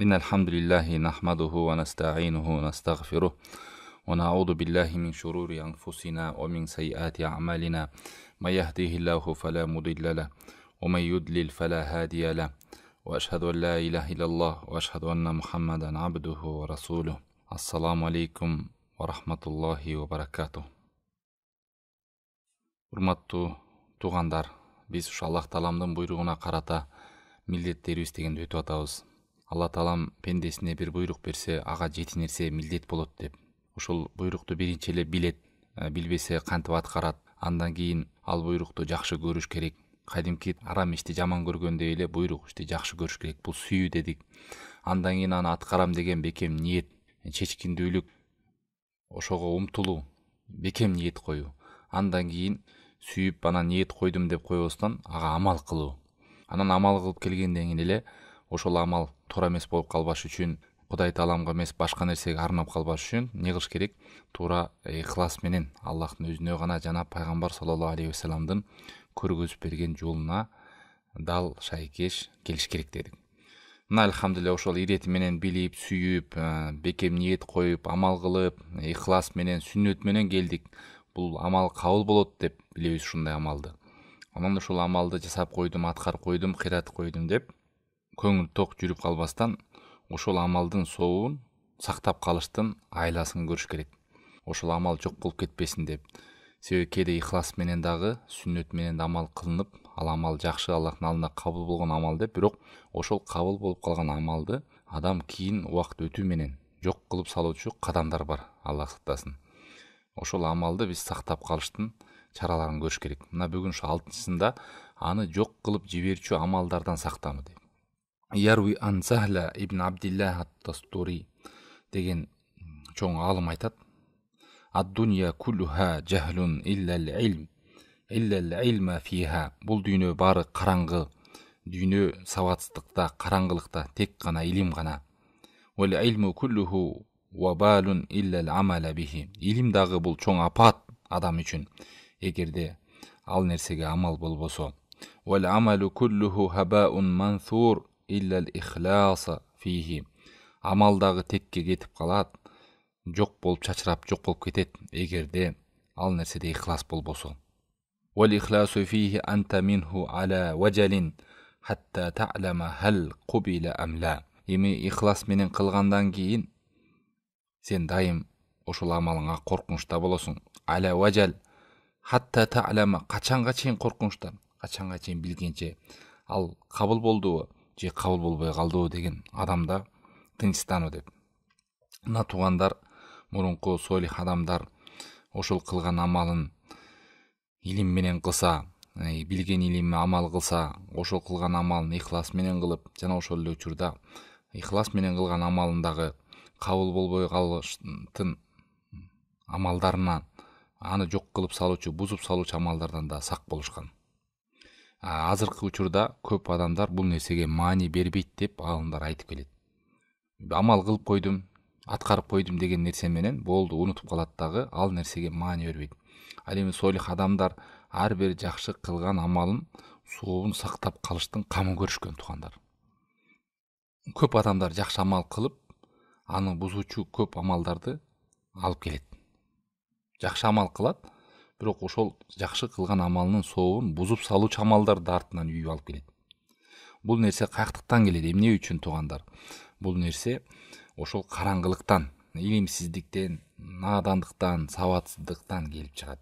إن الحمد لله نحمده ونستعينه ونستغفره ونعوذ بالله من شرور أنفسنا ومن سيئات أعمالنا من يهده الله فلا مضل له ومن يضلل فلا هادي له وأشهد أن لا إله إلا الله وأشهد أن محمدا عبده ورسوله. Assalamu alaikum wa rahmatullahi wa barakatuh. Урматтуу туугандар, биз ушу Аллах Тааламдын буйругуна карата милдеттерибиз дегенди өтүп атабыз. Алла Таалам пендесине бир буйрук берсе, ага жети нерсе милдет болот деп. Ушул буйрукту биринчи эле билет, билбесе кантип аткарат. Андан кийин ал буйрукту жакшы көрүш керек. Кадимки арам ишти жаман көргөндөй эле буйрук ишти жакшы көрүш керек. Бул сүйүү дедик. Андан кийин аны аткарам деген бекем ниет, чечкиндүүлүк, ошого умтулуу, бекем ниет коюу. Андан кийин сүйүп анан ниет койдум деп койбостон ага амал кылуу. Анан амал кылып келгенден кийин эле ошол амал туура эмес болуп калбаш үчүн, Кудай Тааламга эмес башка нерсеге арнап калбаш үчүн эмне кылыш керек? Туура ыхлас менен Аллахтын өзүнө гана жана пайгамбар саллаллаху алейхи вассаламдын көргөзүп берген жолуна дал шайкеш келиш керек дедик. Мына алхамдулилля ошол ирети менен билип, сүйүп, бекем ниет коюп, амал кылып, ыхлас менен, сүннөт менен келдик. Бул амал кабыл болот деп билебиз ушундай амалды. Анан ушул амалды жасап койдум, аткарып койдум, кыйратып койдум деп көңүл ток жүрүп калбастан ошол амалдын сообун сактап калыштын айласын көрүш керек. Ошол амал жок болуп кетпесин деп. Себеби кээде ыхлас менен дагы, сүннөт менен амал кылынып, ал амал жакшы, Аллахтын алдында кабыл болгон амал деп, бирок ошол кабыл болуп калган амалды адам кийин убакыт өтүү менен жок кылып салуучу кадамдар бар, Аллах сактасын. Ошол амалды биз сактап калыштын чараларын көрүш керек. Мына бүгүн ушу 6-сында аны жок кылып жиберүүчү амалдардан сактануу деп. Ярви ан Сахла ибн Абдиллах ат-Тастури деген чоң алым айтат. Ад-дунья куллуха жахлун илля-л-илма фиха. Бул дүйнө бары караңгы. Дүйнө сабатсыздыкта, караңгылыкта, тек гана илим гана. Вал-илму куллуху вабалун илля-л-амала бихи. Илим дагы бул чоң апат адам үчүн, эгерде ал нерсеге амал болбосо. Вал-амалу куллуху хабаун мансур илля-л-ихласа фихи. Амал дагы текке кетип калат, жок болуп чачырап жок болуп кетет, эгерде ал нерседе ихлас болбосо. Вал-ихласу фихи анта минху ала важалин хатта та'лама хал кубила амла. Эми ихлас менен кылгандан кийин сен дайым ошол амалыңа коркунучта болосуң. Ала важал хатта та'лама, качанга чейин коркунучта, качанга чейин билгенче ал кабыл болдубу же кабыл болбой калдыбы деген адамда тынчтануу деп. Мына туугандар, мурунку солих адамдар ошол кылган амалын илим менен кылса, билген илимме амал кылса, ошол кылган амалын ихлас менен кылып, жана ошол эле учурда ихлас менен кылган амалындагы кабыл болбой калыштын амалдарынан, аны жок кылып салуучу, бузуп салуучу амалдардан да сак болушкан. Азыркы учурда көп адамдар бул нерсеге маани бербейт деп алымдар айтып келет. Амал кылып койдум, аткарып койдум деген нерсе менен болду, унутуп калат дагы, ал нерсеге маани бербейт. Ал эми солих адамдар ар бир жакшы кылган амалын, сообун сактап калыштын камын көрүшкөн туугандар. Көп адамдар жакшы амал кылып, аны бузуучу көп амалдарды алып келет. Жакшы амал кылат, бирок ошол жакшы кылган амалынын сообун бузуп салуучу амалдарды артынан үйүп алып келет. Бул нерсе каяктыктан келет, эмне үчүн туугандар? Бул нерсе ошол караңгылыктан, илимсиздиктен, наадандыктан, сабатсыздыктан келип чыгат.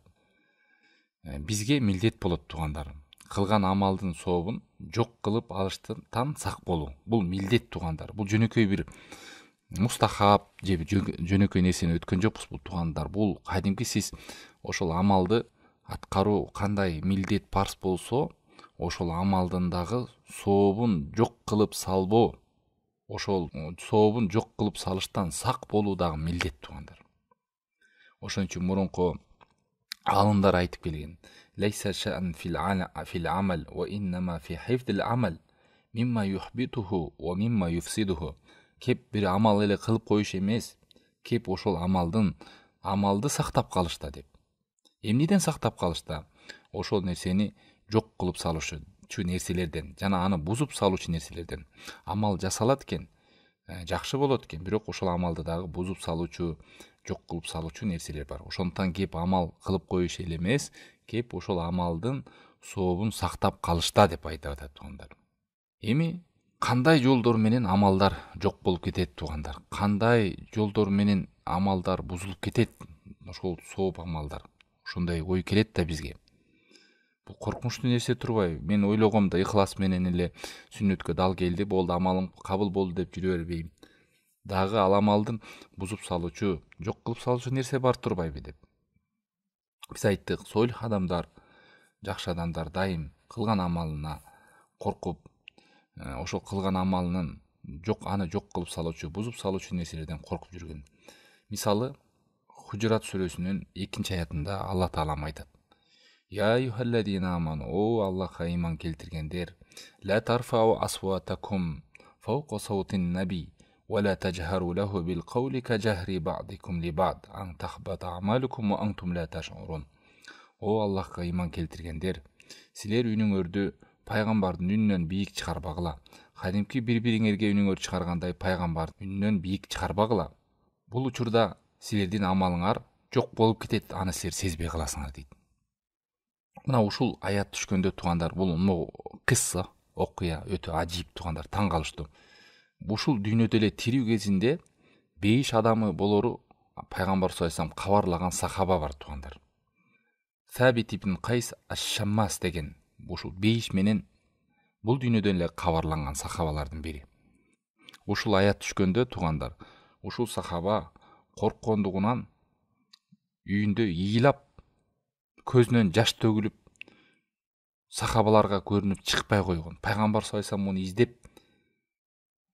Бизге милдет болот туугандар. Кылган амалдын сообун жок кылып алыштан сак болуу. Бул милдет туугандар. Бул жөнөкөй бир мустахаб же жөнөкөй нерсени өткөн жокпуз бул туугандар. Бул кадимки сиз ошол амалды аткаруу кандай милдет парз болсо, ошол амалдын дагы сообун жок кылып салбоо, ошол сообун жок кылып салыштан сак болуу дагы милдет туугандар. Ошон үчүн мурунку алымдар айтып келген. Лейса ша'n фил амал ва иннама фи хифдил амал мимма юхбитуху ва мимма юфсидуху. Кеп бир амал эле кылып коюш эмес, кеп ошол амалды сактап калышта деп. Эмнеден сактап калышта? Ошол нерсени жок кылып салуучу нерселерден, жана аны бузуп салуучу нерселерден. Амал жасалат экен, жакшы болот экен. Бирок ошол амалды дагы бузуп салуучу, жок кылып салуучу нерселер бар. Ошондуктан кеп амал кылып коюш эле эмес, кеп ошол амалдын сообун сактап калышта деп айтып атат туугандар. Эми кандай жолдор менен амалдар жок болуп кетет туугандар? Кандай жолдор менен амалдар бузулуп кетет? Ошол сооп амалдар. Ошондой ой келет да бизге. Бул коркунучтуу нерсе турбайбы? Мен ойлогом да ыхлас менен эле сүннөткө дал келди, болду, амалым кабыл болду деп жүрө бербейм. Дагы ал амалдын бузуп салуучу, жок кылып салуучу нерсе бар турбайбы деп. Биз айттык, солих адамдар, жакшы адамдар дайым кылган амалына коркуп, ошол кылган амалынын аны жок кылып салуучу, бузуп салуучу нерселерден коркуп жүргөн. Мисалы, Хужурат сүрөсүнүн 2-аятында Алла Таалам айтат: Я юхалладина аману, о Аллахка иман келтиргендер, ла тарфау асватакум фауqa саутин наби, ва ла тажхару лаху бил каули ка жахри ба'дикум ли ба'д, ан тахбата амалукум ва антум ла ташурун. О Аллахка иман келтиргендер, силер үнүңөрдү пайгамбардын үнүнөн бийик чыгарбагыла. Кадимки бири-бириңерге үнүңөр чыгаргандай пайгамбардын үнүнөн бийик чыгарбагыла. Бул учурда силердин амалыңар жок болуп кетет, аны силер сезбей каласыңар дейт. Мына ушул аят түшкөндө туугандар, бул кысса, окуя өтө ажип туугандар, таң калыштуу. Ушул дүйнөдө эле тирүү кезинде 5 адамы болору пайгамбар саллаллаху алейхи вассалам кабарлаган сахаба бар туугандар. Сабит ибн Кайс аш-Шаммас деген ушул 5 менен бул дүйнөдөн эле кабарланган сахабалардын бири. Ушул аят түшкөндө туугандар, ушул сахаба корккондугунан үйүндө ыйлап, көзүнөн жаш төгүлүп, сахабаларга көрүнүп чыкпай койгон. Пайгамбар саллаллаху алейхи вассалам муну издеп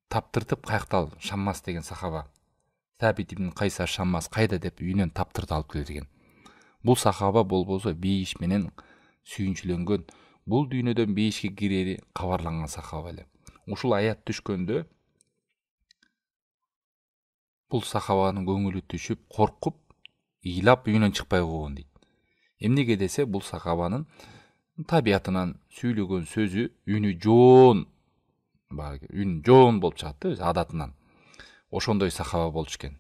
таптыртып каяктал Шаммас деген сахаба. Сабит ибн Кайс аш-Шаммас кайда деп үйүнөн таптыртып алып келген. Бул сахаба болбосо бейиш менен сүйүнчүлөнгөн, бул дүйнөдөн бейишке кирери кабарланган сахаба эле. Ушул аят түшкөндө бул сахабанын көңүлү түшүп, коркуп, ыйлап үйүнөн чыкпай койгон дейт. Эмнеге десе, бул сахабанын табиятынан сүйлөгөн сөзү үнү жоон, үн жоон болуп чыгат, адатынан. Ошондой сахаба болчу экен.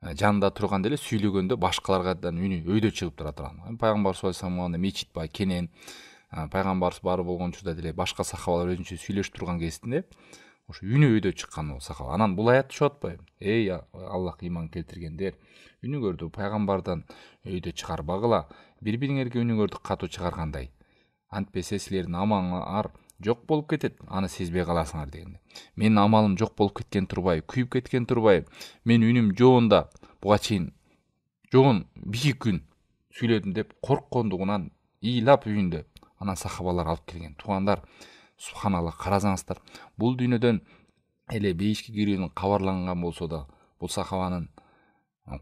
Жанында турганда эле сүйлөгөндө башкаларгадан үнү өйдө чыгып тура турган. Пайгамбар саллаллаху алейхи вассалам мечит бар, кенен. Пайгамбар бары болгон учурда деле башка сахабалар өзүнчө сүйлөшүп турган кезинде ошо үнү өйдө чыккан ол сахаба. Анан бул аят түшүп атпайбы? Эй Аллахка иман келтиргендер, үнүңөрдү пайгамбардан өйдө чыгарбагыла, бири-бириңерге үнүңөрдү катуу чыгаргандай. Антпесе силердин амалыңар жок болуп кетет, аны сезбей каласыңар дегенде. Менин амалым жок болуп кеткен турбайбы, күйүп кеткен турбайбы? Мен үнүм жоонда буга чейин жоон 1 күн сүйлөдүм деп корккондугунан ыйлап үйүндө. Анан сахабалар алып келген. Туугандар, субханалла, карасаңыздар, бул дүйнөдөн эле бейишке кирүүнүн кабарланган болсо да, бул сахабанын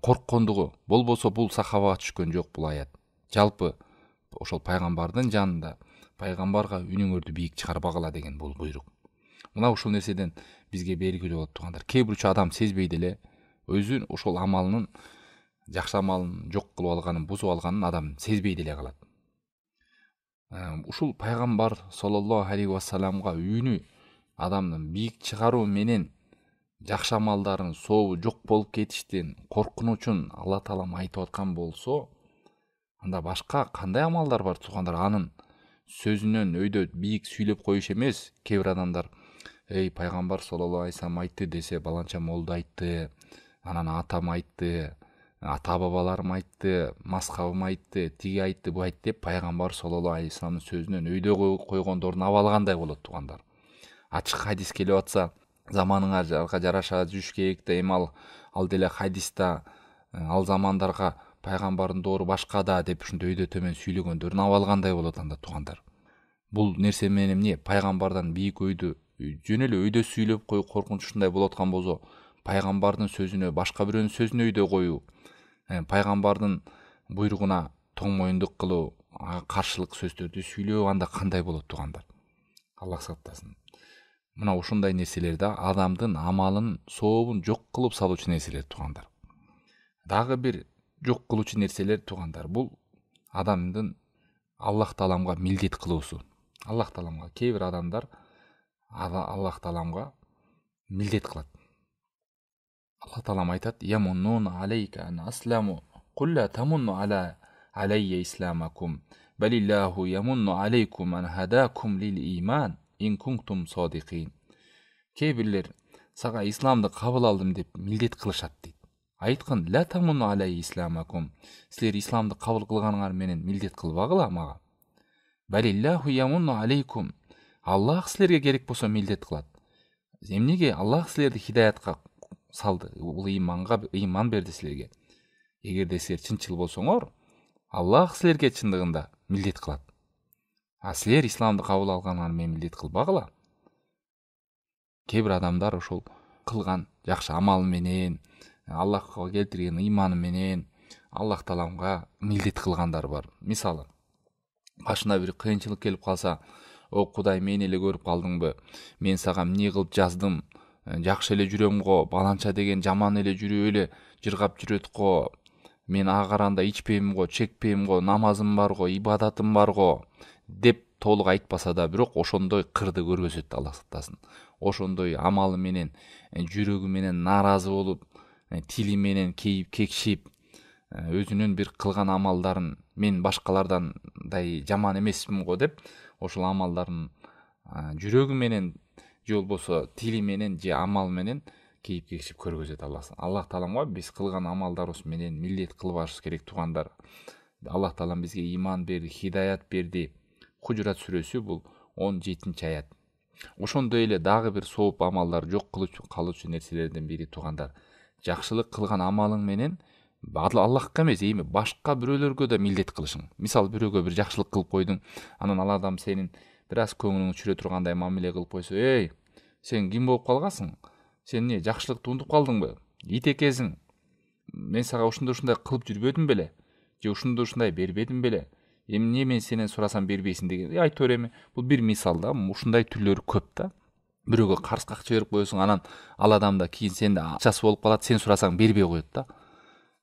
корккондугу болбосо бул сахабага түшкөн жок бул аят. Жалпы ошол пайгамбардын жанында пайгамбарга үнүңөрдү бийик чыгарбагыла деген бул буйрук. Мына ушул нерседен бизге белгилүү болот туугандар. Кээ бир адам сезбей деле өзүн ошол амалынын, жакшы амалын жок кылып алганын, бузуп алганын адам сезбей деле калат. Ушул пайгамбар саллаллаху алейхи вассаламга үнү адамдын бийик чыгаруу менен жакшы амалдарын сообу жок болуп кетиштен коркунучун Алла Таалам айтып аткан болсо, анда башка кандай амалдар бар туугандар? Анын сөзүнөн өйдө бийик сүйлөп коюш эмес. Кээ бир адамдар эй пайгамбар саллаллаху алейхи вассалам айтты десе, баланча молда айтты, анан атам айтты, ата бабаларым айтты, мазхабым айтты, тиги айтты, бу айтты деп пайгамбар саллаллаху алейхи вассаламдын сөзүнөн өйдө койгондордун абалгандай болот туугандар. Ачык хадис келип атса, заманыңарга жараша жүрүш керек да, эми ал деле хадиста ал замандарга пайгамбардын доору башка да деп ушундай өйдө төмөн сүйлөгөндөрдүн абалгандай болот анда туугандар. Бул нерсе менен эмне? Пайгамбардан бийик өйдө жөн эле өйдө сүйлөп коюу коркунучундай болуп аткан болсо, пайгамбардын сөзүнө башка бирөөнүн сөзүн өйдө коюу, пайгамбардын буйругуна тоң моюндук кылуу, каршылык сөздөрдү сүйлөө анда кандай болот туугандар? Аллах сактасын. Мына ушундай нерселер да адамдын амалын, сообун жок кылып салуучу нерселер туугандар. Дагы бир жок кылуучу нерселер туугандар, бул адамдын Аллах Тааламга милдет кылуусу. Аллах Тааламга кээ бир адамдар Аллах Тааламга милдет кылат. Allah talam aytат: "Yamunnun aleyke an aslamu qul la tamunnu alayya islamakum balillahu yamunnu aleykum an hadakum lil iman in kuntum sadiqin." Kээ бирлер сага исламды кабыл алдым деп милдет кылышат дейт. Айткын: "Ла тамунну алайя исламакум." Силер исламды кабыл кылганыңар менен милдет кылбагыла мага. Балиллаху ямунну алейкум. Аллах силерге керек болсо милдет кылат. Эмнеге Аллах силерди хидаятка салды, бул иман берди силерге. Эгерде силер чынчыл болсоңор, Аллах силерге чындыгында милдет кылат. А силер исламды кабыл алганыңар менен милдет кылбагыла. Кээ бир адамдар ошол кылган жакшы амалы менен, Аллахка келтирген иманы менен Аллах таламга милдет кылгандар бар. Мисалы, башына бир кыйынчылык келип калса: "О Кудай, мени эле көрүп калдыңбы? Мен сага эмне кылып жаздым? Жакшы эле жүрөм го, баланча деген жаман эле жүрүп эле жыргап жүрөт го. Мен агаранда ичпейм го, чекпейм го, намазым бар го, ибадатым бар го" деп толук айтпаса да, бирок ошондой кырды көргөзөт, Аллах сактасын. Ошондой амалы менен, жүрөгү менен нааразы болуп, тили менен кейип кекшип, өзүнүн бир кылган амалдарын мен башкалардандай жаман эмесмин го деп, ошол амалдарын жүрөгү менен же болбосо тили менен же амал менен кейип кекшип көргөзөт Аллах таламга. Биз кылган амалдарыбыз менен милдет кылбашыбыз керек, туугандар. Аллах таалам бизге иман берди, хидаят берди. Хужурат сүрөсү бул 17-аят. Ошондой эле дагы бир сооп амалдар жок кылуучу нерселерден бири, туугандар. Жакшылык кылган амалың менен Аллахка эмес, эми башка бирөөлөргө да милдет кылышың. Мисалы, бирөөгө бир жакшылык кылып койдуң, анан ал адам сенин бир аз көңүлүңдү чүрө тургандай мамиле кылып койсо: "Эй, сен ким болуп калгансың? Сен эмне жакшылыкты унутуп калдыңбы? Ит экенсиң. Мен сага ушундай кылып жүрбөдүм беле? Же ушундай бербедим беле? Эмне мен сенен сурасам бербейсиң" деген. Айтып береми? Бул бир мисал да. Ушундай түрлөрү көп да. Бирөөгө карыз какча берип коесуң, анан ал адамда кийин сенде акчасы болуп калат, сен сурасаң бербей коет да.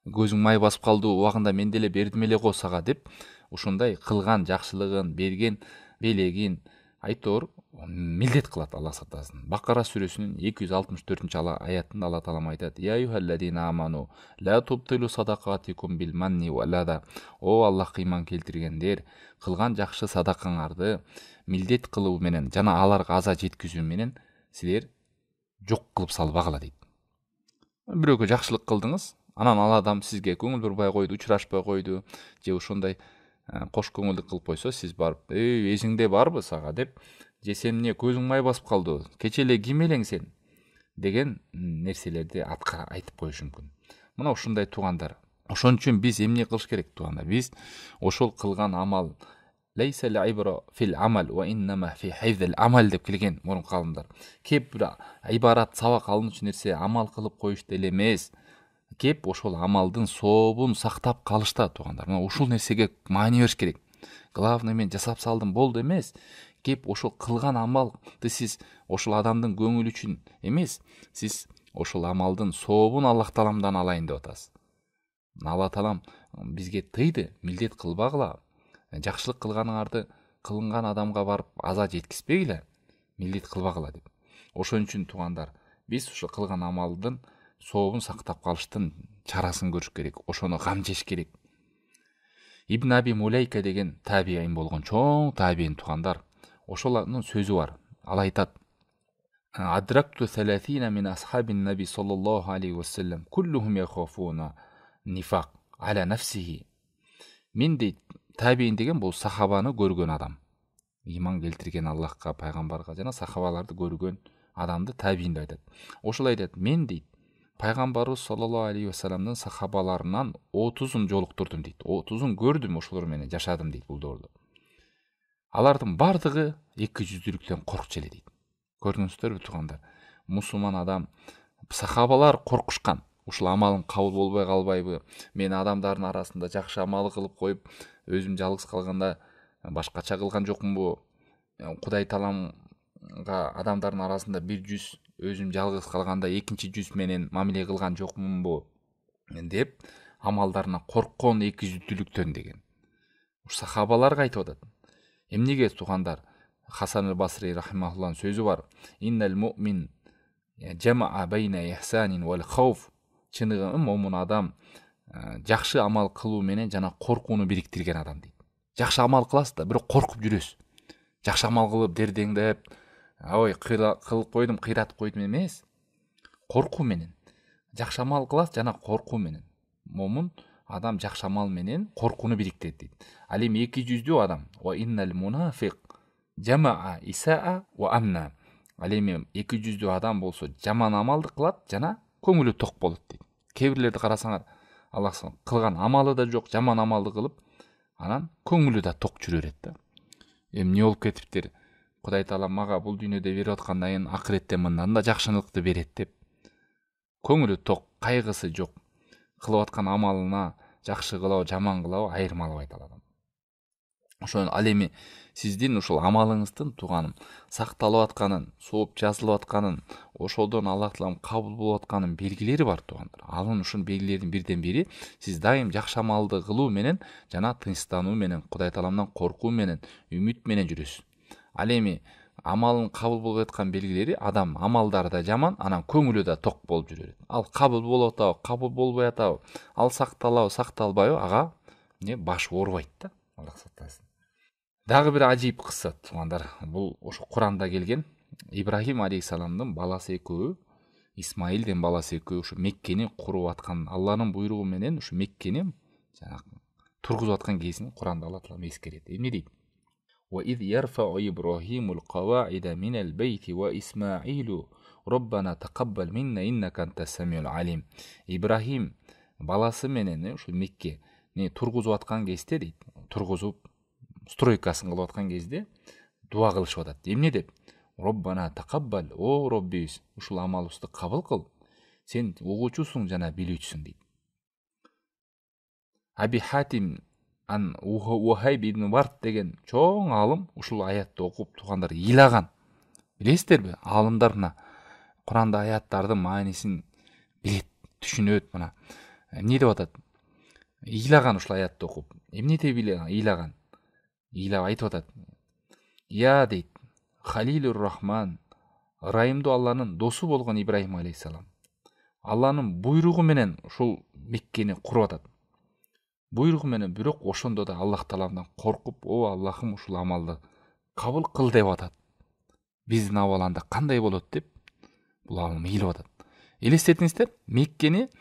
"Көзүң май басып калды, убагында мен деле бердим эле го сага" деп, ушундай кылган жакшылыгын, берген белегин айтор милдет кылат, Аллах сактасын. Бакара сүрөсүнүн 264-аятында Алла таалам айтат: "Я юхалладина аману ла тубтилу садакатикум бил манни ва лада." О Аллахка иман келтиргендер, кылган жакшы садакаңарды милдет кылуу менен жана аларга аза жеткизүү менен силер жок кылып салбагыла дейт. Бирөөгө жакшылык кылдыңыз, анан ал адам сизге көңүл бурбай койду, учурашпай койду, же ошондой кош көңүлдүк кылып койсо, сиз барып: "Эй, эсиңде барбы сага?" деп, же "Сен эмне көзүң май басып калды? Кече эле ким элең сен?" деген нерселерди айтып коюш мүмкүн. Мына ушундай, туугандар. Ошон үчүн биз эмне кылыш керек, туугандар? Биз ошол кылган амал лейса лайбра фил амал ва иннама фи хайзил амал деп келген мурунку калымдар. Кеп бир ибарат, сабак алынуучу нерсе амал кылып коюшта эле эмес, кеп ошол амалдын сообун сактап калышта, туугандар. Мына ушул нерсеге маани бериш керек. Главный мен жасап салдым болду эмес. Кеп ошол кылган амалды сиз ошол адамдын көңүлү үчүн эмес, сиз ошол амалдын сообун Аллах тааламдан алайын деп атасыз. Алла таалам бизге тыйды, милдет кылбагыла. Жакшылык кылганыңарды кылынган адамга барып аза жеткизбегиле, милдет кылбагыла деп. Ошон үчүн, туугандар, биз ошо кылган амалдын сообун сактап калыштын чарасын көрүш керек, ошону камжеш керек. Ибн Аби Мулейка деген табиин болгон, чоң табиин, туугандар. Ошолордун сөзү бар. Ал айтат: "Адракту 30 мин асхабин наби саллаллаху алейхи ва саллям куллухум яхафуна нифак аля нафсихи." Мен дейт, табиин деген бул сахабаны көргөн адам. Иман келтирген Аллахка, пайгамбарга жана сахабаларды көргөн адамды табиин деп айтат. Ошол айтат: "Мен дейт, пайгамбарыбыз саллаллаху алейхи ва салламдын сахабаларынан 30-ун жолуктурдум" дейт. 30-ун көрдүм, ошолор менен жашадым дейт бул доордо. Алардын бардыгы эки жүздүүлүктөн коркчу эле дейт. Көрдүңүздөрбү, туугандар? Мусулман адам, сахабалар коркушкан. Ушул амалым кабыл болбой калбайбы? Мен адамдардын арасында жакшы амал кылып коюп, өзүм жалгыз калганда башкача кылган жокмунбу? Кудай тааламга адамдардын арасында бир жүз, өзүм жалгыз калганда экинчи жүз менен мамиле кылган жокмунбу? деп амалдарына корккон эки жүздүүлүктөн деген. Уш сахабаларга айтып атат. Эмнеге, туугандар? Хасан аль-Басри рахимахуллахнын сөзү бар: "Иннал муъмин жамаа байна ихсанин вал хауф чыныгы момун адам жакшы амал кылуу менен жана коркууну бириктирген адам дейт. Жакшы амал кыласыз да, бирок коркуп жүрөсүз. Жакшы амал кылып дердеңдеп, ой кылып койдум, кыйратып койдум эмес. Коркуу менен. Жакшы амал кыласыз жана коркуу менен. Момун адам жакшы амал менен коркууну бириктирет дейт. Ал эми эки жүздүү адам, ва иннал мунафиq жамаа исаа ва амна. Ал эми эки жүздүү адам болсо жаман амалды кылат жана көңүлү ток болот дейт. Кээ бирлерди карасаңар, Аллах кылган амалы да жок, жаман амалды кылып, анан көңүлү да ток жүрө берет да. Эми эмне болуп кетиптир? Кудай Таала мага бул дүйнөдө берип аткандан кийин акыретте мындан да жакшылыкты берет деп. Көңүлү ток, кайгысы жок. Кылып аткан амалына жакшы кылабы, жаман кылабы айырмалабай адам. Ошон ал эми сиздин ушул амалыңыздын тууганым сакталып атканын, сооп жазылып атканын, ошодон Аллах Таалам кабыл болуп атканын белгилери бар туугандар. Анын ушул белгилердин бирден бири сиз дайым жакшы амалды кылуу менен жана тынчтануу менен, Кудай Тааламдан коркуу менен, үмүт менен жүрөсүз. Ал эми амалын кабыл болуп аткан белгилери адам амалдары да жаман, анан көңүлү да ток болуп жүрөт. Ал кабыл болуп атабы, кабыл болбой атабы, ал сакталабы, сакталбайбы, ага баш оорубайт да. Аллах сактасын. Дагы бир ажийип кысса туугандар, бул ошо Куранда келген. Ибрахим алейхисаламдын баласы экөө, Исмаилдин баласы экөө ушу Меккени куруп аткан, Алланын буйругу менен ушу Меккени тургузуп аткан кезин Куранда Аллах Таала эскерет. Эмне дейт? وَإِذْ يَرْفَعُ إِبْرَاهِيمُ الْقَوَاعِدَ مِنَ الْبَيْتِ وَإِسْمَاعِيلُ رَبَّنَا تَقَبَّلْ مِنَّا إِنَّكَ أَنْتَ السَّمِيعُ الْعَلِيمُ. Ибрахим баласы менен ушу Меккени тургузуп аткан кезде дейт, тургузуп стройкасын кылып аткан кезде дуа кылышып атат. Эмне деп? Роббана тақаббал, о Роббибиз, ушул амалыбызды кабыл кыл. Сен угуучусуң жана билүүчүсүң дейт. Аби Хатим ан Ухайб ибн Вард деген чоң алым ушул аятты окуп туугандар ыйлаган. Билесиздерби? Алымдар мына Куранда аяттардын маанисин билет, түшүнөт мына. Эмне деп атат? Ыйлаган ушул аятты окуп. Эмне деп ыйлаган? Ыйлап айтып атат. Я дейт, Халилур Рахман, ырайымдуу Алланын досу болгон Ибрахим алейхиссалам. Алланын буйругу менен ушул Меккени куруп атат. Буйругу менен, бирок ошондо да Аллах Тааламдан коркуп, о Аллахым ушул амалды кабыл кыл деп атат. Биздин абаланда кандай болот деп бул алым ыйлап атат. Элестетиңиздер, Меккени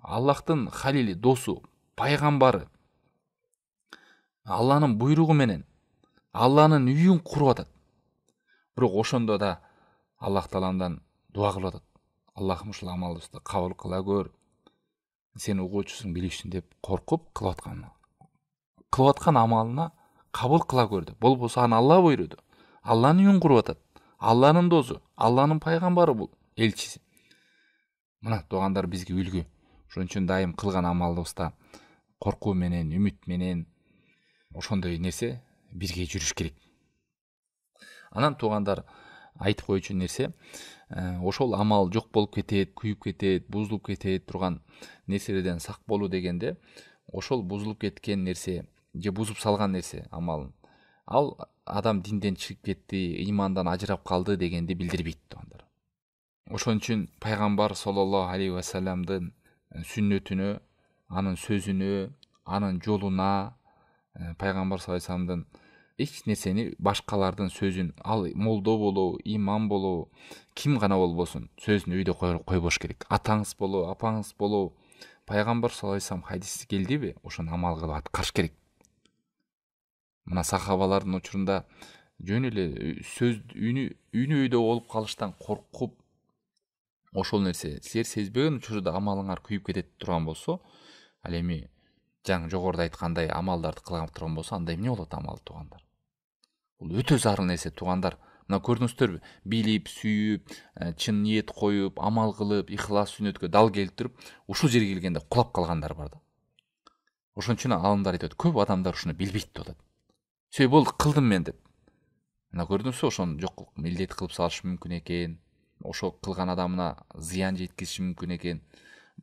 Аллахтын халили, досу, пайгамбары Алланын буйругу менен Алланын үйүн куруп атат. Бирок ошондо да Аллах Тааламдан дуа кылып атат. Аллахым ушул амалыбызды кабыл кыла көр. Сен угуучусуң, билүүчүсүң деп коркуп кылып аткан амалына кабыл кыла көрдү. Болбосо аны Алла буйруду. Алланын үйүн куруп атат. Алланын досу, Алланын пайгамбары бул, элчиси. Мына туугандар бизге үлгү. Ошон үчүн дайым кылган амалыбызда коркуу менен, үмүт менен ошондой нерсе бирге жүрүш керек. Анан туугандар айтып коючу нерсе, ошол амал жок болуп кетет, күйүп кетет, бузулуп кетет турган нерселерден сак болуу дегенде, ошол бузулуп кеткен нерсе же бузуп салган нерсе амалын ал адам динден чыгып кетти, ыймандан ажырап калды дегенди билдирбейт туугандар. Ошон үчүн пайгамбар саллаллаху алейхи ва салламдын сүннөтүнө, анын сөзүнө, анын жолуна, пайгамбар саллаллаху алейхи ва салламдын эч нерсени башкалардын сөзүн, ал молдо болобу, имам болобу, ким гана болбосун, сөзүн өйдө койбош керек. Атаңыз болобу, апаңыз болобу, пайгамбар саллаллаху алейхи ва саллам хадиси келдиби, ошону амал кылып аткарыш керек. Мына сахабалардын учурунда жөн эле сөз үнү өйдө болуп калыштан коркуп, ошол нерсе силер сезбеген учурда амалыңар күйүп кетет турган болсо, ал эми жаңы жогоруда айткандай амалдарды кылган турган болсо, анда эмне болот амал туугандар? Бул өтө зарыл нерсе туугандар. Мына көрдүңүздөрбү? Билип, сүйүп, чын ниет коюп, амал кылып, ихлас сүннөткө дал келтирип, ушул жерге келгенде кулап калгандар бар да. Ошон үчүн алымдар айтат, көп адамдар ушуну билбейт деп атат. Сөй болду, кылдым мен деп. Мына көрдүңүзбү, ошону жок милдет кылып салышы мүмкүн экен. Ошо кылган адамына зыян жеткизиши мүмкүн экен.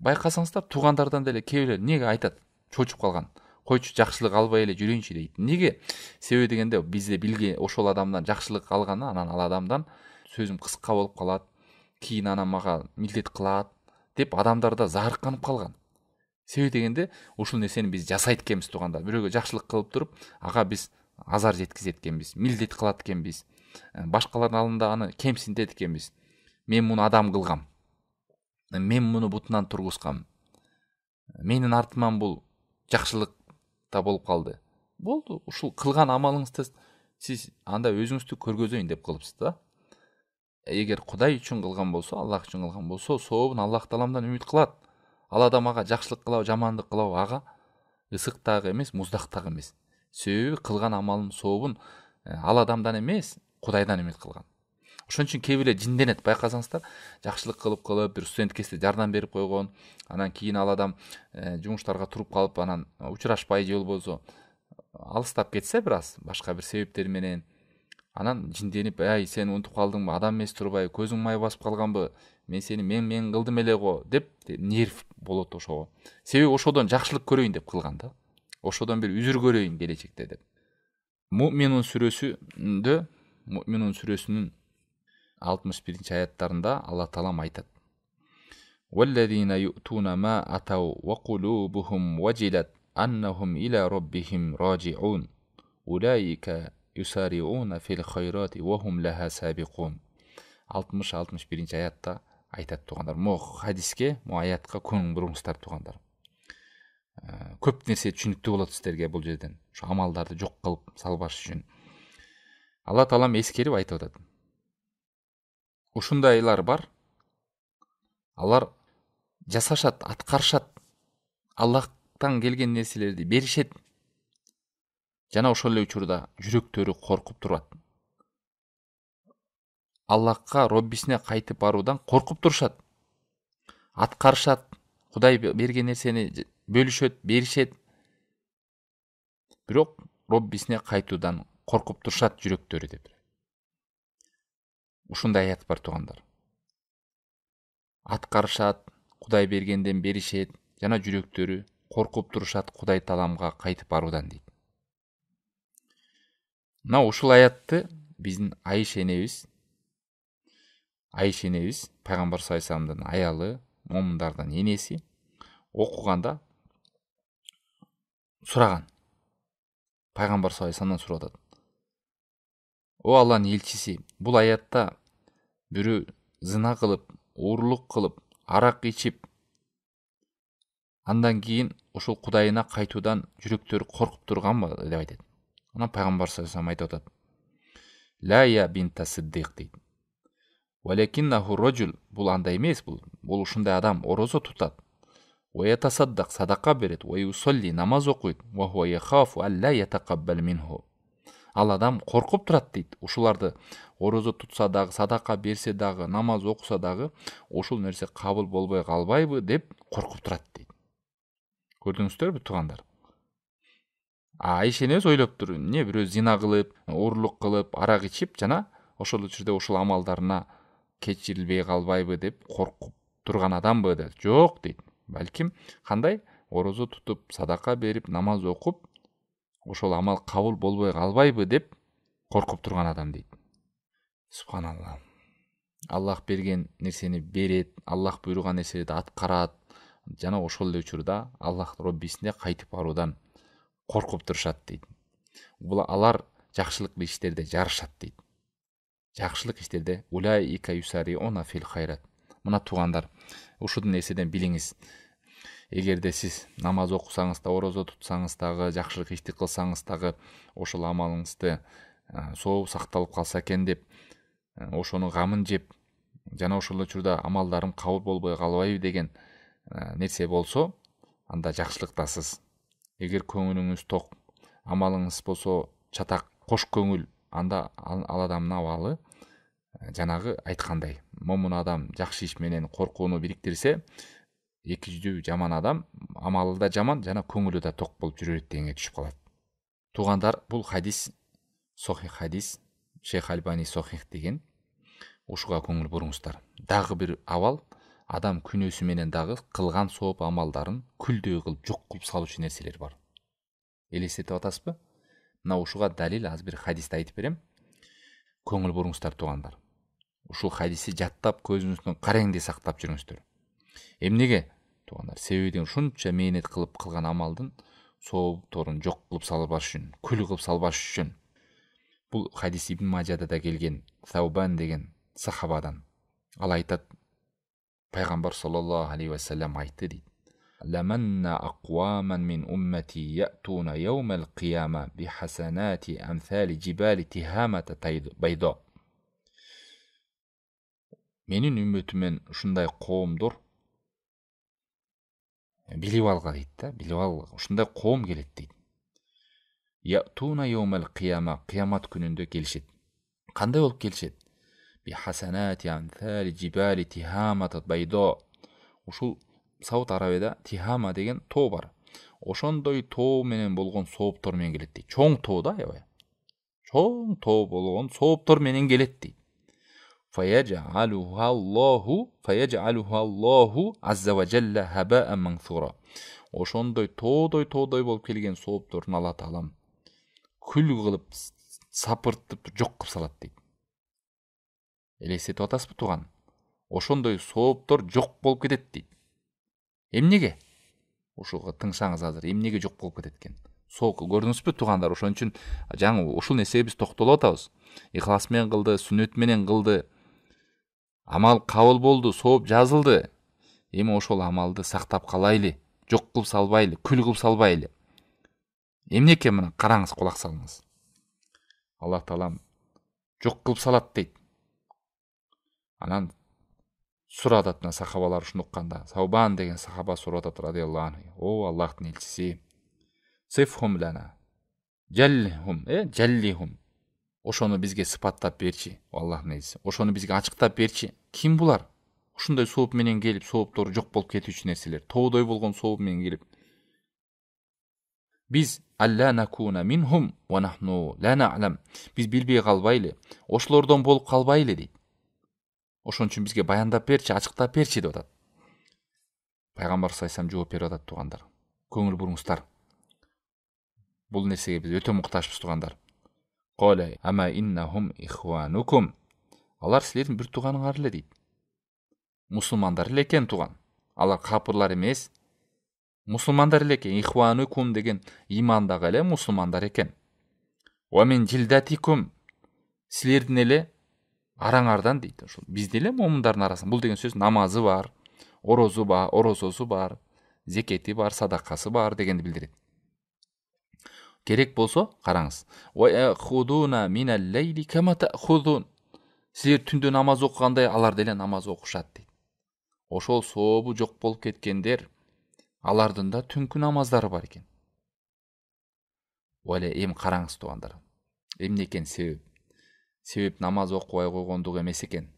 Байкасаңыздар, туугандардан деле кээ бирлер эмнеге айтат? Чочуп калган. Койчу жакшылык албай эле жүрөйүнчү дейт. Неге? Себеби дегенде бизде билген ошол адамдан жакшылык алганы, анан ал адамдан сөзүм кыска болуп калат, кийин анан мага милдет кылат деп адамдарда зарыкканып калган. Себеби дегенде ушул нерсени биз жасайт экенбиз туугандар. Бирөөгө жакшылык кылып туруп, ага биз азар жеткизет экенбиз, милдет кылат экенбиз. Башкалардын алдында аны кемсинтет экенбиз. Мен муну адам кылгам. Мен муну бутунан тургузгам. Менин артыман бул жакшылык да болуп калды. Болду, ушул кылган амалыңызды сиз анда өзүңүздү көргөзөйүн деп кылыпсыз да. Эгер Кудай үчүн кылган болсо, Аллах үчүн кылган болсо, сообун Аллах Тааламдан үмүт кылат. Ал адам ага жакшылык кылабы, жамандык кылабы, ага ысыктагы эмес, муздактагы эмес. Себеби кылган амалынын сообун ал адамдан эмес, Кудайдан үмүт кылган. Ошон үчүн кээ бирөө жинденет, байкасаңыздар, жакшылык кылып бир студенткесине жардам берип койгон, анан кийин ал адам жумуштарга туруп калып, анан учурашпай же болбосо алыстап кетсе бир аз, башка бир себептер менен, анан жинденип, ай сен унутуп калдыңбы, адам эмес турбай, көзүң май басып калганбы, мен сени мен кылдым эле го деп нерв болот ошого. Себеби ошодон жакшылык көрөйүн деп кылган да. Ошодон бир үзүр көрөйүн келечекте деп. Муъминун сүрөсүнүн 61-аяттарында Алла Таалам айтат: "Валлазина ю'туна ма атау ва кулубухум важилат аннахум иля раббихим раджиун. Улайика юсариуна фил хайрати ва хум лаха сабиқун." 60-61-аятта айтат туугандар. Мо хадиске, мо аятка көңүл буруңуздар туугандар. Көп нерсе түшүнүктүү болот сиздерге бул жерден. Ошо амалдарды жок кылып салбаш үчүн. Алла Таалам эскерип айтып атат. Ушундайлар бар. Алар жасашат, аткарышат, Аллахтан келген нерселерди беришет. Жана ошол эле учурда жүрөктөрү коркуп турат. Аллахка, Роббисине кайтып баруудан коркуп турушат. Аткарышат, Кудай берген нерсени бөлүшөт, беришет. Бирок Роббисине кайтуудан коркуп турушат жүрөктөрү деп. Ушундай аят бар туугандар. Аткарышат, Кудай бергенден беришет, жана жүрөктөрү коркуп турушат Кудай Тааламга кайтып баруудан дейт. Мына ушул аятты биздин Айша энебиз, пайгамбар саллаллаху алейхи вассаламдын аялы, момундардын энеси окуганда сураган. Пайгамбар саллаллаху алейхи вассаламдан сурап атат: "О Алланын элчиси, бул аятта бирөө зына кылып, уурлук кылып, арак ичип, андан кийин ушул Кудайына кайтуудан жүрөктөрү коркуп турганбы?" деп айтат. Анан пайгамбар саллаллаху алейхи вассалам айтып атат: "Ла я бинта Сиддик" дейт. "Валакиннаху раджул", бул андай эмес, бул ушундай адам орозо тутат. "Ва ятасаддак", садака берет, "Ва юсалли", намаз окуйт, "Ва хуа яхафу алла ятакаббал минху". Ал адам коркуп турат дейт. Ушуларды орозо тутса дагы, садака берсе дагы, намаз окуса дагы, ушул нерсе кабыл болбой калбайбы деп коркуп турат дейт. Көрдүңүздөрбү туугандар? Айша энебиз ойлоптур, эмне бирөө зина кылып, уурлук кылып, арак ичип, жана ошол учурда ушул амалдарына кечирилбей калбайбы деп коркуп турган адамбы деп. Жок дейт. Балким кандай орозо тутуп, садака берип, намаз окуп, ошол амал кабыл болбой калбайбы деп коркуп турган адам дейт. Субханалла. Аллах берген нерсени берет, Аллах буйруган нерселерди аткарат, жана ошол эле учурда Аллах Роббисине кайтып баруудан коркуп турушат дейт. Бул алар жакшылык иштерде жарышат дейт. Жакшылык иштерде улайика юсариуна фил хайрат. Мына туугандар, ушул нерседен билиңиз. Эгерде сиз намаз окусаңыз да, орозо тутсаңыз дагы, жакшылык ишти кылсаңыз дагы, ошол амалыңызды сообу сакталып калса экен деп, ошону гамын жеп, жана ошол учурда амалдарым кабыл болбой калбайбы деген нерсе болсо, анда жакшылыктасыз. Эгер көңүлүңүз ток, амалыңыз болсо чатак, кош көңүл, анда ал адамдын абалы жанагы айткандай, момун адам жакшы иш менен коркууну бириктирсе, эки жүздүү жаман адам амалы да жаман, жана көңүлү да ток болуп жүрөт дегенге түшүп калат. Туугандар, бул хадис сохих хадис, Шейх Альбани сохих деген. Ушуга көңүл буруңуздар. Дагы бир абал, адам күнөөсү менен дагы кылган сооп амалдарын күлдөй кылып, жок кылып салуучу нерселер бар. Элестетип атасызбы? Мына ушуга далил аз бир хадисти айтып берем. Көңүл буруңуздар туугандар. Ушул хадисти жаттап, көзүңүздүн кареңди сактап жүрүңүздөр. Эмнеге туугандар? Себеби деген ушунча мээнет кылып кылган амалдын соопторун жок кылып салбаш үчүн, күл кылып салбаш үчүн. Бул хадис Ибн Мажада да келген, Саубан деген сахабадан. Ал айтат, пайгамбар саллаллаху алейхи ва саллям айтты дейт. Ламанна акваман мин уммати я'туна яумал қияма би хасанати амсали жибали тихамата байдо. Менин үммөтүмөн ушундай коомдор билип алга дейт да, билип ал, ушундай коом келет дейт. Я'туна яумал қияма, кыямат күнүндө келишет. Кандай болуп келишет? Би хасанати амсали жибали тихамата байдо. Ушул Сауд Арабияда Тихама деген тоо бар. Ошондой тоо менен болгон сооптор менен келет дейт. Чоң тоо да, аябай. Чоң тоо болгон сооптор менен келет дейт. Фаяджалуху Аллаху азза ва жалла хабаан мансура. Ошондой тоодой болуп келген соопторун Алла Таалам күл кылып сапыртып жок кылып салат дейт. Элестетип атасызбы тууган? Ошондой сооптор жок болуп кетет дейт. Эмнеге? Ушуга тыңшаңыз азыр. Эмнеге жок болуп кетет экен? Соок көрдүңүзбү туугандар? Ошон үчүн жаңы ушул нерсеге биз токтолуп атабыз. Ихлас менен кылды, сүннөт менен кылды. Амал кабыл болду, сооп жазылды. Эми ошол амалды сактап калайлы, жок кылып салбайлы, күл кылып салбайлы. Эмнеге мына караңыз, кулак салыңыз. Аллах Таалам жок кылып салат дейт. Анан сурадатына сахабалар ушуну укканда, Саубан деген сахаба сурадат радиаллаху анху. О Аллахтын элчиси, сифхум лана, жаллихум. Ошону бизге сыпаттап берчи, Аллахтын элчиси. Ошону бизге ачыктап берчи. Ким булар? Ушундай сооп менен келип, сооптору жок болуп кетүүчү нерселер, тоодой болгон сооп менен келип. Биз алла накуна минхум ва нахну ла на'лам. Биз билбей калбайлы, ошолордон болуп калбайлы дейт. Ошон үчүн бизге баяндап берчи, ачыктап берчи деп атат. Пайгамбар саллаллаху алейхи жооп берип атат туугандар. Көңүл буруңуздар. Бул нерсеге биз өтө муктажбыз туугандар. Кала ама иннахум ихванукум. Алар силердин бир тууганыңар эле дейт. Мусулмандар эле экен тууган. Алар капырлар эмес. Мусулмандар эле экен. Ихванукум деген имандагы эле мусулмандар экен. Ва мин жилдатикум. Силердин эле араңардан дейт. Ошол бизде эле момундардын арасында бул деген сөз намазы бар, орозосу бар, зекети бар, садакасы бар дегенди билдирет. Керек болсо, караңыз. Ва яхудуна минал лейли кама тахудун. Силер түндө намаз окугандай алар деле намаз окушат дейт. Ошол сообу жок болуп кеткендер, алардын да түнкү намаздары бар экен. Вале эми караңыз туугандар. Эмне экен себеп? Себеп намаз окубай койгондук эмес экен.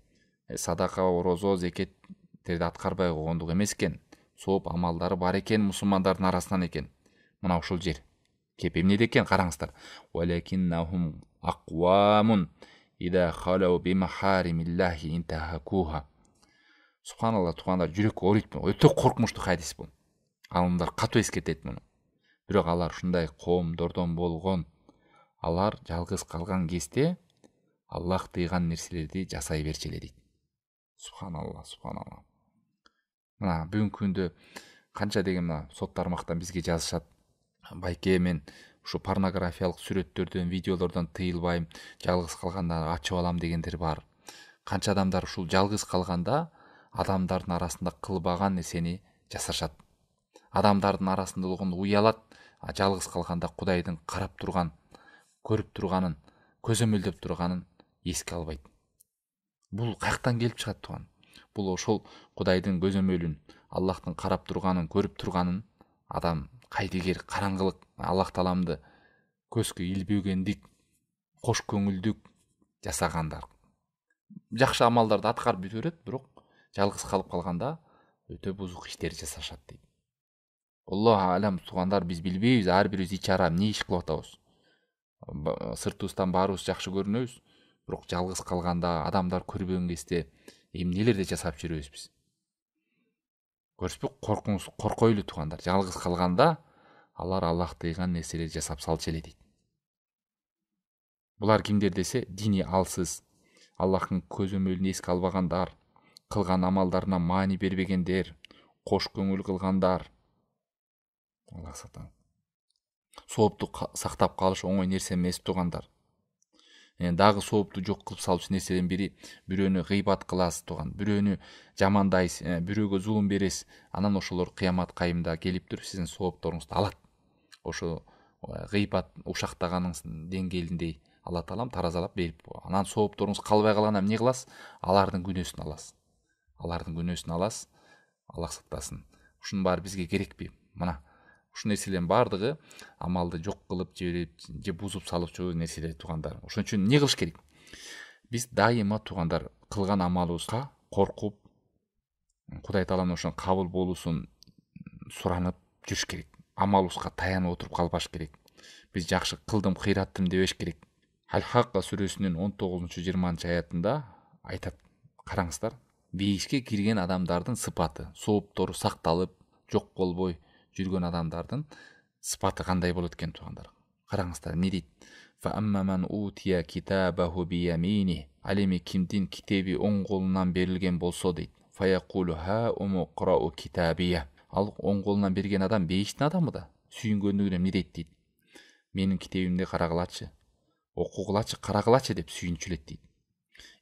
Садака, орозо, зекеттерди аткарбай койгондук эмес экен. Сооп амалдары бар экен мусулмандардын арасынан экен. Мына ушул жер. Кеп эмнеде экен караңыздар. Валакиннахум аквамун ида халау би махаримиллахи интахакуха. Субханалла туугандар, жүрөккө оорuyт. Өтө коркунучтуу хадис бул. Алымдар катуу эскертет муну. Бирок алар ушундай коомдордон болгон. Алар жалгыз калган кезде Аллах тыйган нерселерди жасай берчи эле дейт. Субханалла. Мына бүгүнкү күндө канча деген мына сот тармактан бизге жазышат. Байке, мен ушу порнографиялык сүрөттөрдөн, видеолордон тыйылбайм, жалгыз калганда ачып алам дегендер бар. Канча адамдар ушул жалгыз калганда адамдардын арасында кылбаган нерсени жасашат. Адамдардын арасында болгондо уялат, жалгыз калганда Кудайдын карап турган, көрүп турганын, көзөмөлдөп турганын эске албайт. Бул каяктан келип чыгат тууган? Бул ошол Кудайдын көзөмөлүн, Аллахтын карап турганын, көрүп турганын адам кайдыгер, караңгылык, Аллах Тааламды көзгө илбөгөндүк, кош көңүлдүк жасагандар. Жакшы амалдарды аткарып бүтө берет, бирок жалгыз калып калганда өтө бузук иштер жасашат дейт. Аллах алам туугандар, биз билбейбиз, ар бирибиз ичара эмне иш кылып атабыз. Сыртыбыздан баарыбыз жакшы көрүнөбүз, бирок жалгыз калганда, адамдар көрбөгөн кезде эмнелерди жасап жүрөбүз биз. Көрсөтпү, коркойлу туугандар. Жалгыз калганда алар Аллах тыйган нерселерди жасап салчу эле дейт. Булар кимдер десе, дини алсыз, Аллахтын көзөмөлүн эске албагандар, кылган амалдарына маани бербегендер, кош көңүл кылгандар. Аллах сактасын. Соопту сактап калыш оңой нерсе эмес туугандар. Дагы соопту жок кылып салуучу нерселердин бири бирөөнү гыйбат кыласыз тууган, бирөөнү жамандайсыз, бирөөгө зулум бересиз. Анан ошолор кыямат кайымда келип туруп сиздин соопторуңузду алат. Ошо гыйбат ушактаганыңыздын деңгээлиндей Алла таалам таразалап берип, анан соопторуңуз калбай калганда эмне кыласыз? Алардын күнөөсүн аласыз. Алардын күнөөсүн аласыз. Аллах сактасын. Ушунун баары бизге керекпи? Мына ушул нерселердин баардыгы амалды жок кылып же бузуп салуучу нерселер туугандар. Ошон үчүн эмне кылыш керек? Биз дайыма туугандар кылган амалыбызга коркуп, Кудай тааланын ошон кабыл болуусун суранып жүрүш керек. Амалыбызга таянып отуруп калбаш керек. Биз жакшы кылдым, кыйраттым дебеш керек. Аль-Хакка сүрөсүнүн 19-20 аятында айтат. Караңыздар, бейишке кирген адамдардын сыпаты, сооптору сакталып, жок болбой жүргөн адамдардын сыпаты кандай болот экен туугандар? Караңыздар, эмне дейт? Фааммаман утия китабаху биямини. Ал эми кимдин китеби оң колунан берилген болсо дейт. Фаякулу ха умуqra'u китабия. Ал оң колунан берген адам бейиштин адамы да. Сүйүнгөндүгүнөн эмне дейт? Менин китебимди карагылачы, окугулачы, карагылачы деп сүйүнчүлөт дейт.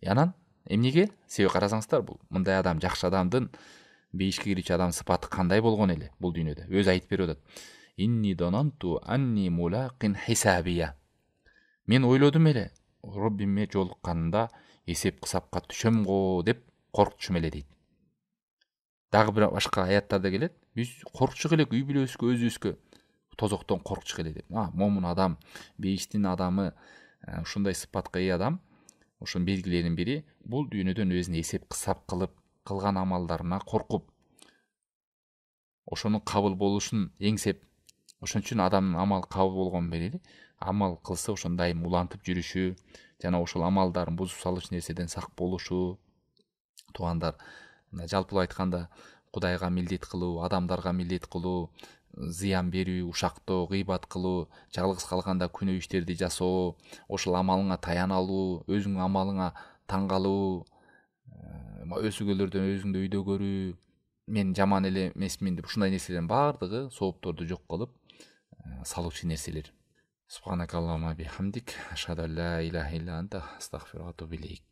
Анан эмнеге? Себеби карасаңыздар, бул мындай адам, жакшы адамдын бейишке кирүүчү адам сыпаты кандай болгон эле бул дүйнөдө? Өзү айтып берип атат. Инни донанту анни мулакин хисабия. Мен ойлодум эле, Роббиме жолукканында эсеп кысапка түшөм го деп коркчум эле дейт. Дагы бир башка аяттарда келет. Биз коркчук элек үй бүлөбүзгө, өзүбүзгө тозоктон коркчук эле деп. Момун адам, бейиштин адамы, ушундай сыпатка ээ адам, ошонун белгилеринин бири бул дүйнөдөн өзүнө эсеп кысап кылып, кылган амалдарына коркуп, ошонун кабыл болушун эңсеп, ошон үчүн адамдын амалы кабыл болгон белели, амал кылса ошон дайым улантып жүрүшү, жана ошол амалдарын бузуп салуучу нерседен сак болушу. Туугандар, жалпылап айтканда, Кудайга милдет кылуу, адамдарга милдет кылуу, зыян берүү, ушактоо, гыйбат кылуу, жалгыз калганда күнөө иштерди жасоо, ошол амалыңа таяна алуу, өзүңдүн амалыңа таң калуу, өзгөлөрдөн өзүңдү өйдө көрүү, мен жаман эле эмесмин деп ушундай нерселердин баардыгы соопторду жок кылып салуучу нерселер. Субханакаллахумма бихамдик, ашхаду ан ла илаха илля анта, астагфирука ва атубу илейк.